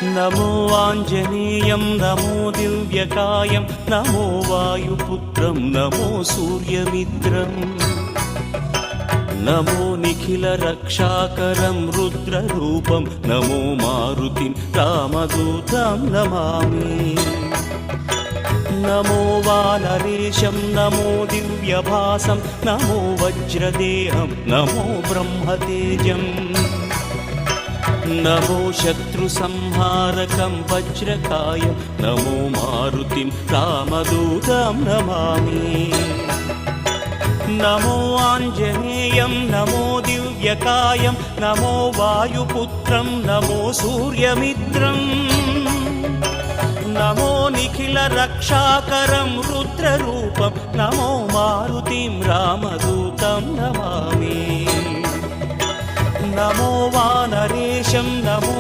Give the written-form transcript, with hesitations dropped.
నమో ఆంజనేయం నమో దివ్యకాయం నమో వాయుపుత్రం నమో సూర్యమిత్రం నమో నిఖిల రక్షాకరం రుద్రరూపం నమో మారుతిం రామదూతం నమామి నమో వానరేశం నమో దివ్యభాసం నమో వజ్రదేహం నమో బ్రహ్మతేజం నమో శత్రు సంహారకం వజ్రకాయం నమో మారుతిం రామదూతం నమామి నమో ఆంజనేయం నమో దివ్యకాయం నమో వాయుపుత్రం నమో సూర్యమిత్రం నమో నిఖిల రక్షాకరం రుద్రరూపం నమో మారుతిం రామదూతం నమామి నమో వానరేశం నమో